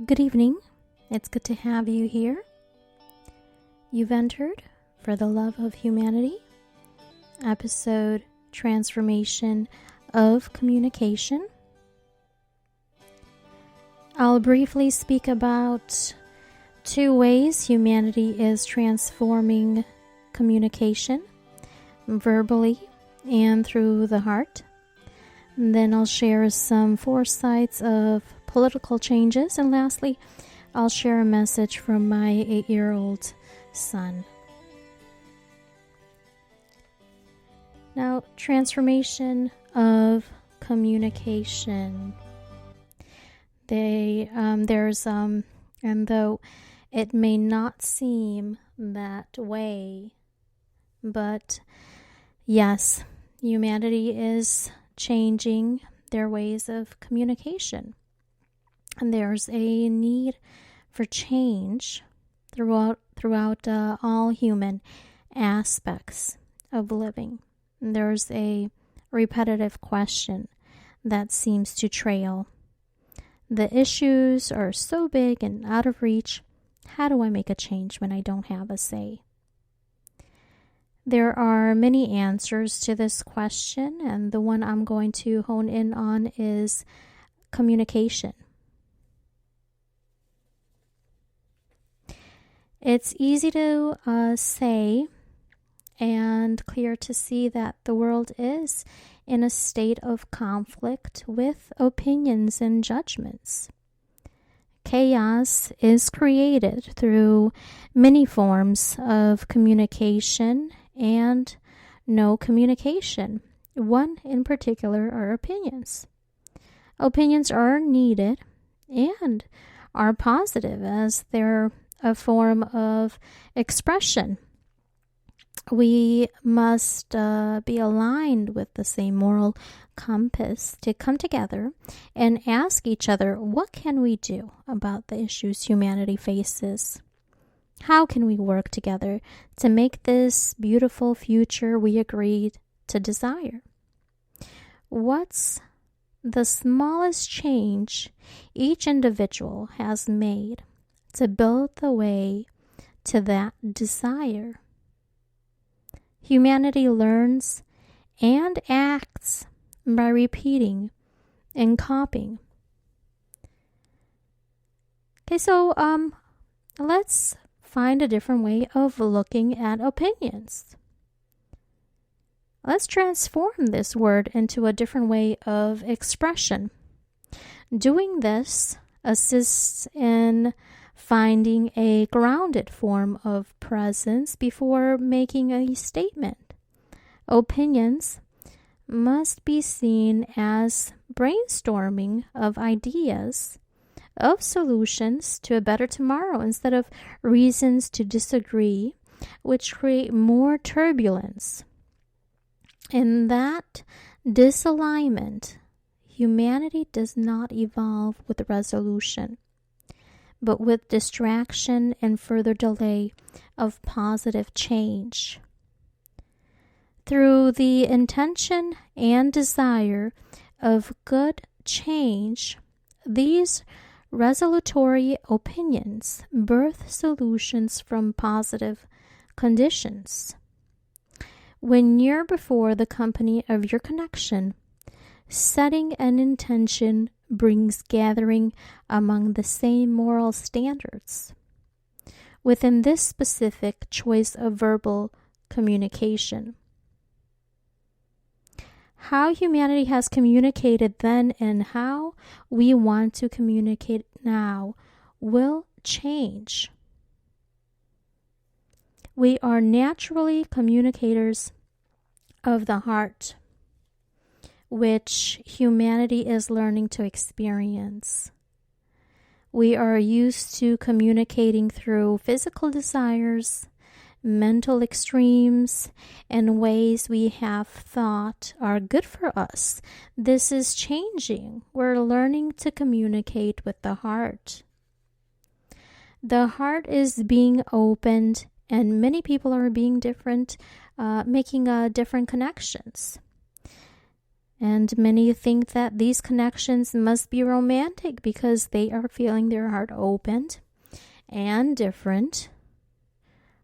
Good evening. It's good to have you here. You've entered For the Love of Humanity, episode Transformation of Communication. I'll briefly speak about 2 ways humanity is transforming communication, verbally and through the heart. And then I'll share some foresights of political changes. And lastly, I'll share a message from my 8-year-old son. Now, transformation of communication. And though it may not seem that way, but yes, humanity is changing their ways of communication. And there's a need for change throughout all human aspects of living. And there's a repetitive question that seems to trail. The issues are so big and out of reach. How do I make a change when I don't have a say? There are many answers to this question, and the one I'm going to hone in on is communication. It's easy to say and clear to see that the world is in a state of conflict with opinions and judgments. Chaos is created through many forms of communication and no communication. One in particular are opinions. Opinions are needed and are positive as they're a form of expression. We must be aligned with the same moral compass to come together and ask each other, what can we do about the issues humanity faces? How can we work together to make this beautiful future we agreed to desire? What's the smallest change each individual has made to build the way to that desire? Humanity learns and acts by repeating and copying. Okay, so let's find a different way of looking at opinions. Let's transform this word into a different way of expression. Doing this assists in finding a grounded form of presence before making a statement. Opinions must be seen as brainstorming of ideas, of solutions to a better tomorrow instead of reasons to disagree, which create more turbulence. In that disalignment, humanity does not evolve with resolution, but with distraction and further delay of positive change. Through the intention and desire of good change, these resolutory opinions birth solutions from positive conditions. When you're before the company of your connection, setting an intention brings gathering among the same moral standards. Within this specific choice of verbal communication, how humanity has communicated then and how we want to communicate now will change. We are naturally communicators of the heart, which humanity is learning to experience. We are used to communicating through physical desires, mental extremes, and ways we have thought are good for us. This is changing. We're learning to communicate with the heart. The heart is being opened, and many people are being different, making different connections. And many think that these connections must be romantic because they are feeling their heart opened and different.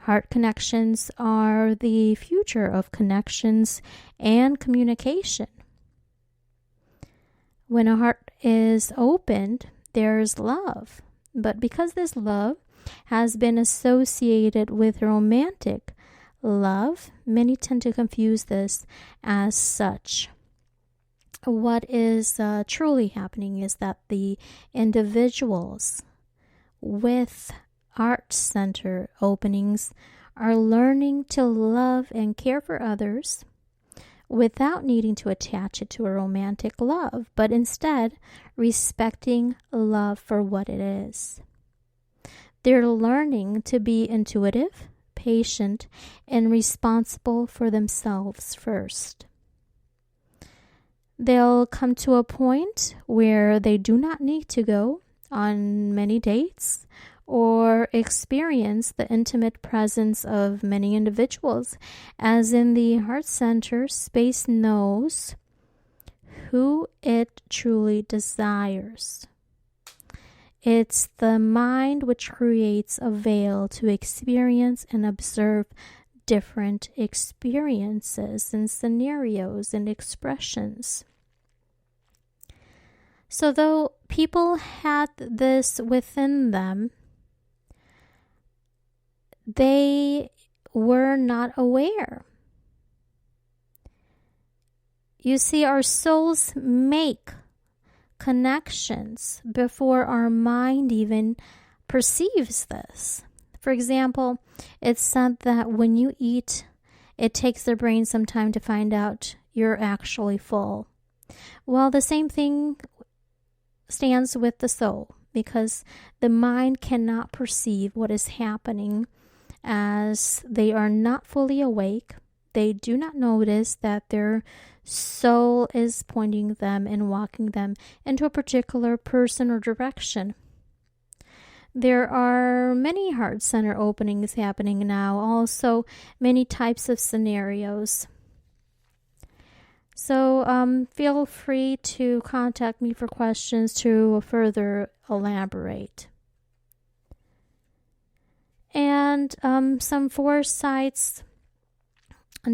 Heart connections are the future of connections and communication. When a heart is opened, there's love. But because this love has been associated with romantic love, many tend to confuse this as such. What is truly happening is that the individuals with heart center openings are learning to love and care for others without needing to attach it to a romantic love, but instead respecting love for what it is. They're learning to be intuitive, patient, and responsible for themselves first. They'll come to a point where they do not need to go on many dates or experience the intimate presence of many individuals, as in the heart center, space knows who it truly desires. It's the mind which creates a veil to experience and observe different experiences and scenarios and expressions. So though people had this within them, they were not aware. You see, our souls make connections before our mind even perceives this. For example, it's said that when you eat, it takes the brain some time to find out you're actually full. Well, the same thing stands with the soul, because the mind cannot perceive what is happening as they are not fully awake. They do not notice that their soul is pointing them and walking them into a particular person or direction. There are many heart center openings happening now, also many types of scenarios. So feel free to contact me for questions to further elaborate. And some foresights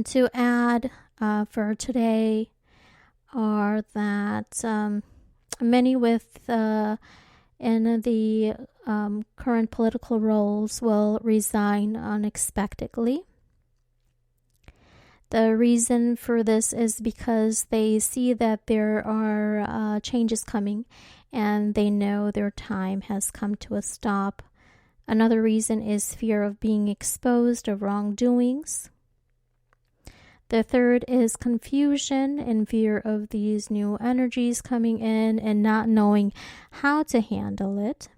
to add for today are that many in the current political roles will resign unexpectedly. The reason for this is because they see that there are changes coming and they know their time has come to a stop. Another reason is fear of being exposed of wrongdoings. The third is confusion and fear of these new energies coming in and not knowing how to handle it.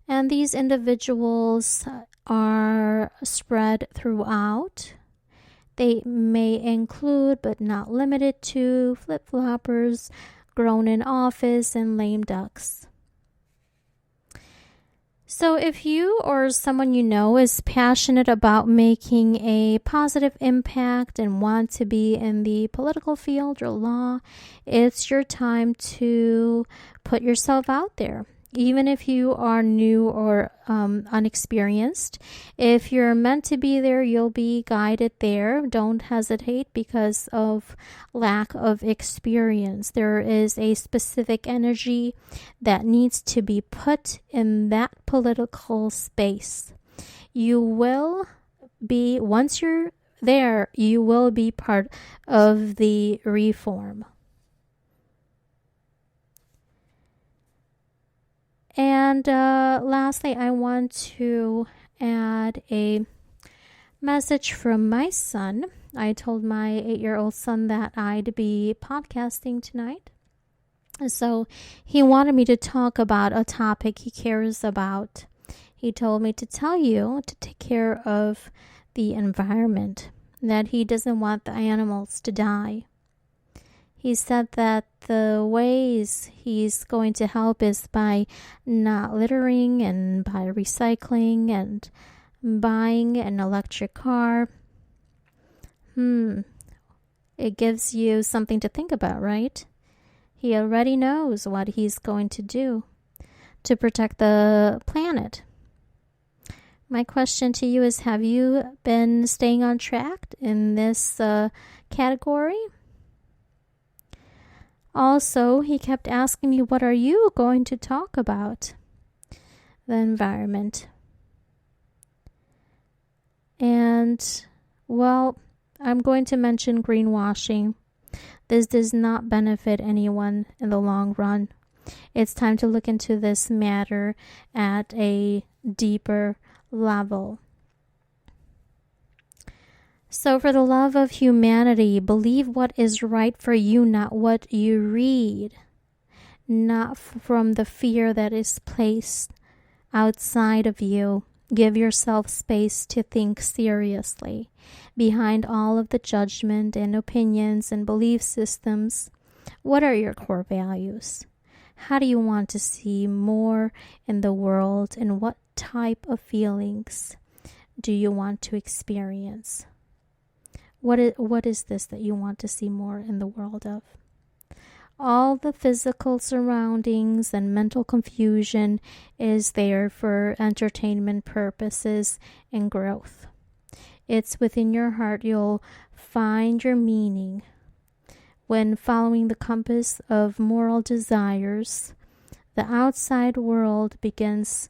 And these individuals are spread throughout. They may include, but not limited to, flip-floppers, grown in office, and lame ducks. So if you or someone you know is passionate about making a positive impact and want to be in the political field or law, it's your time to put yourself out there. Even if you are new or unexperienced, if you're meant to be there, you'll be guided there. Don't hesitate because of lack of experience. There is a specific energy that needs to be put in that political space. You will be, once you're there, you will be part of the reform. And lastly, I want to add a message from my son. I told my 8-year-old son that I'd be podcasting tonight. So he wanted me to talk about a topic he cares about. He told me to tell you to take care of the environment, that he doesn't want the animals to die. He said that the ways he's going to help is by not littering and by recycling and buying an electric car. It gives you something to think about, right? He already knows what he's going to do to protect the planet. My question to you is, have you been staying on track in this category? Also, he kept asking me, what are you going to talk about? The environment. And, well, I'm going to mention greenwashing. This does not benefit anyone in the long run. It's time to look into this matter at a deeper level. So, for the love of humanity, believe what is right for you, not what you read, not from the fear that is placed outside of you. Give yourself space to think seriously. Behind all of the judgment and opinions and belief systems, what are your core values? How do you want to see more in the world, and what type of feelings do you want to experience? What is this that you want to see more in the world of? All the physical surroundings and mental confusion is there for entertainment purposes and growth. It's within your heart you'll find your meaning. When following the compass of moral desires, the outside world begins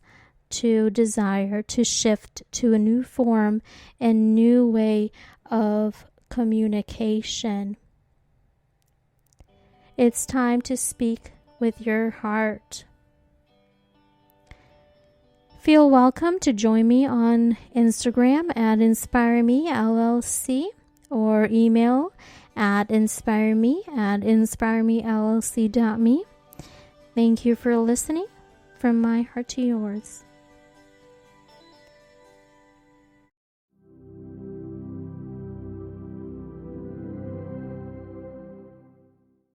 to desire to shift to a new form and new way of communication. It's time to speak with your heart. Feel welcome to join me on Instagram at InspireMeLLC or email at inspiremellc.me. Thank you for listening. From my heart to yours.